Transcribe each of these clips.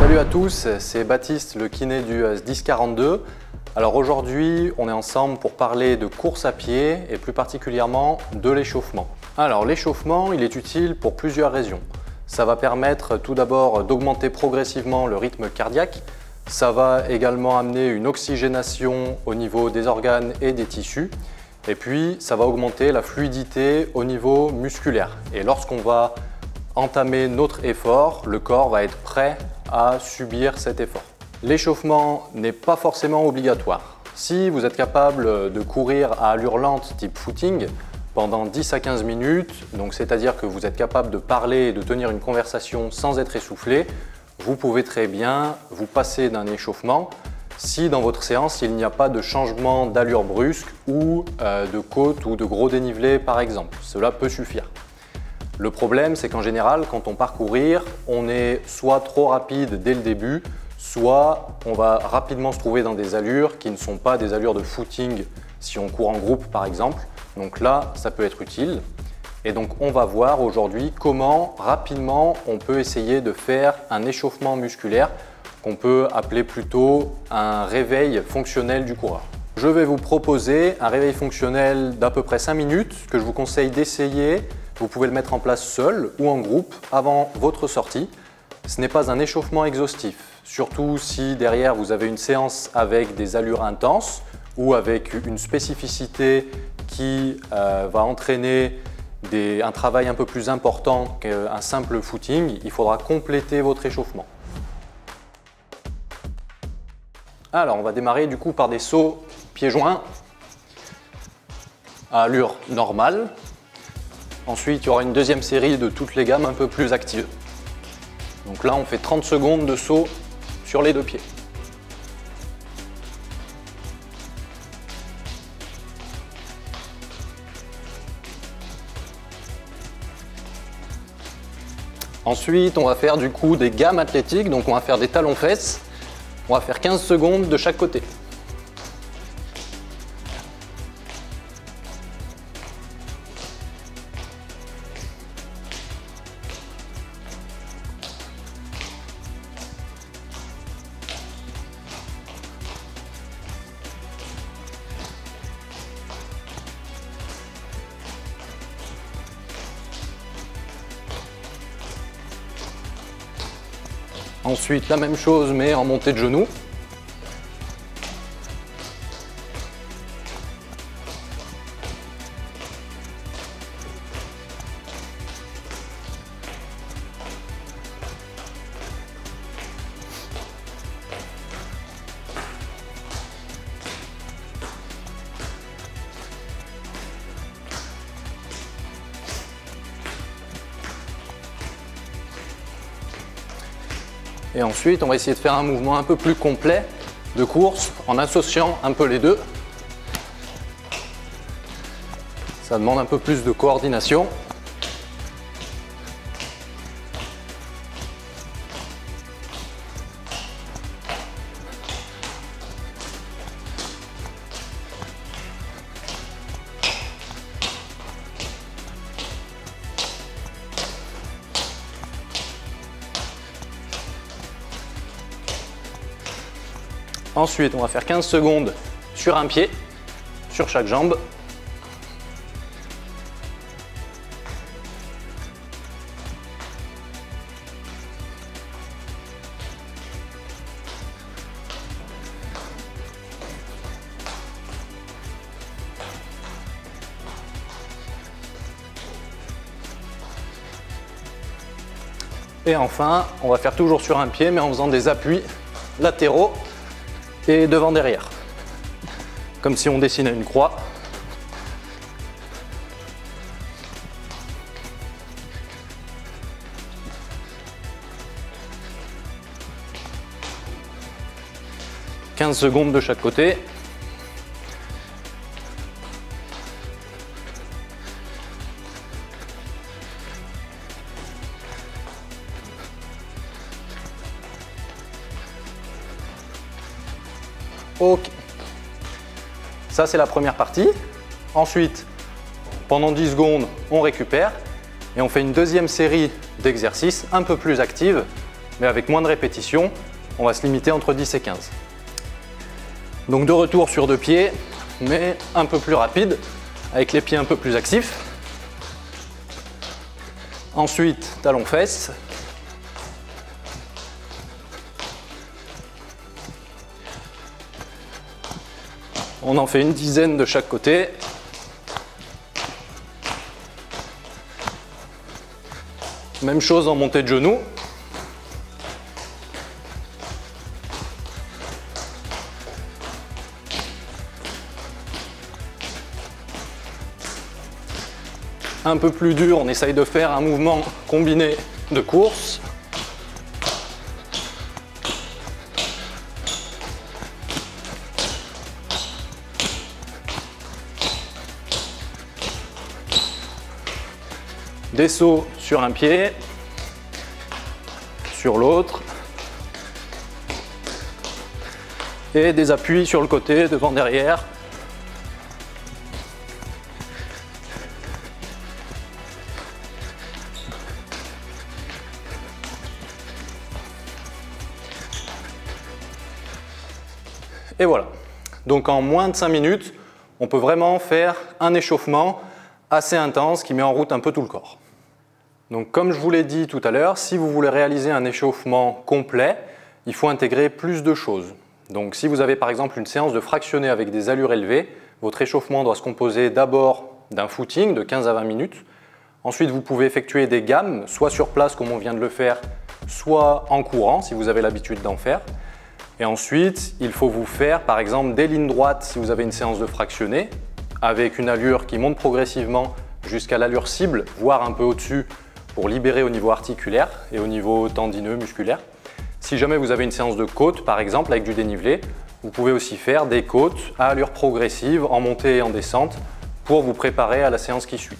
Salut à tous, c'est Baptiste, le kiné du SDIS 42. Alors aujourd'hui, on est ensemble pour parler de course à pied et plus particulièrement de l'échauffement. Alors l'échauffement, il est utile pour plusieurs raisons. Ça va permettre tout d'abord d'augmenter progressivement le rythme cardiaque. Ça va également amener une oxygénation au niveau des organes et des tissus. Et puis, ça va augmenter la fluidité au niveau musculaire. Et lorsqu'on va entamer notre effort, le corps va être prêt à subir cet effort. L'échauffement n'est pas forcément obligatoire. Si vous êtes capable de courir à allure lente type footing pendant 10 à 15 minutes, donc c'est-à-dire que vous êtes capable de parler et de tenir une conversation sans être essoufflé, vous pouvez très bien vous passer d'un échauffement si dans votre séance il n'y a pas de changement d'allure brusque ou de côte ou de gros dénivelé par exemple. Cela peut suffire. Le problème, c'est qu'en général, quand on part courir, on est soit trop rapide dès le début, soit on va rapidement se trouver dans des allures qui ne sont pas des allures de footing si on court en groupe par exemple. Donc là, ça peut être utile. Et donc on va voir aujourd'hui comment rapidement on peut essayer de faire un échauffement musculaire qu'on peut appeler plutôt un réveil fonctionnel du coureur. Je vais vous proposer un réveil fonctionnel d'à peu près 5 minutes que je vous conseille d'essayer. Vous pouvez le mettre en place seul ou en groupe avant votre sortie. Ce n'est pas un échauffement exhaustif, surtout si derrière vous avez une séance avec des allures intenses ou avec une spécificité qui va entraîner un travail un peu plus important qu'un simple footing. Il faudra compléter votre échauffement. Alors on va démarrer du coup par des sauts pieds joints à allure normale. Ensuite, il y aura une deuxième série de toutes les gammes un peu plus actives. Donc là, on fait 30 secondes de saut sur les deux pieds. Ensuite, on va faire du coup des gammes athlétiques. Donc on va faire des talons-fesses. On va faire 15 secondes de chaque côté. Ensuite, la même chose, mais en montée de genoux. Et ensuite, on va essayer de faire un mouvement un peu plus complet de course en associant un peu les deux. Ça demande un peu plus de coordination. Ensuite, on va faire 15 secondes sur un pied, sur chaque jambe. Et enfin, on va faire toujours sur un pied, mais en faisant des appuis latéraux et devant derrière, comme si on dessinait une croix. « 15 secondes de chaque côté. Ok, ça c'est la première partie. Ensuite, pendant 10 secondes, on récupère et on fait une deuxième série d'exercices un peu plus actives mais avec moins de répétitions, on va se limiter entre 10 et 15. Donc de retour sur 2 pieds, mais un peu plus rapide, avec les pieds un peu plus actifs. Ensuite, talons-fesses. On en fait une dizaine de chaque côté. Même chose en montée de genoux. Un peu plus dur, on essaye de faire un mouvement combiné de course. Des sauts sur un pied, sur l'autre, et des appuis sur le côté, devant, derrière. Et voilà. Donc en moins de 5 minutes, on peut vraiment faire un échauffement assez intense qui met en route un peu tout le corps. Donc comme je vous l'ai dit tout à l'heure, si vous voulez réaliser un échauffement complet, il faut intégrer plus de choses. Donc si vous avez par exemple une séance de fractionné avec des allures élevées, votre échauffement doit se composer d'abord d'un footing de 15 à 20 minutes. Ensuite, vous pouvez effectuer des gammes, soit sur place comme on vient de le faire, soit en courant si vous avez l'habitude d'en faire. Et ensuite, il faut vous faire par exemple des lignes droites si vous avez une séance de fractionné, avec une allure qui monte progressivement jusqu'à l'allure cible, voire un peu au-dessus pour libérer au niveau articulaire et au niveau tendineux, musculaire. Si jamais vous avez une séance de côte par exemple avec du dénivelé, vous pouvez aussi faire des côtes à allure progressive en montée et en descente pour vous préparer à la séance qui suit.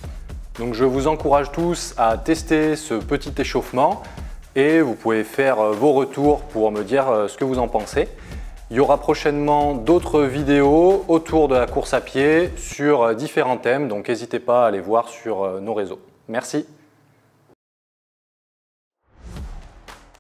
Donc je vous encourage tous à tester ce petit échauffement et vous pouvez faire vos retours pour me dire ce que vous en pensez. Il y aura prochainement d'autres vidéos autour de la course à pied sur différents thèmes, donc n'hésitez pas à aller voir sur nos réseaux. Merci.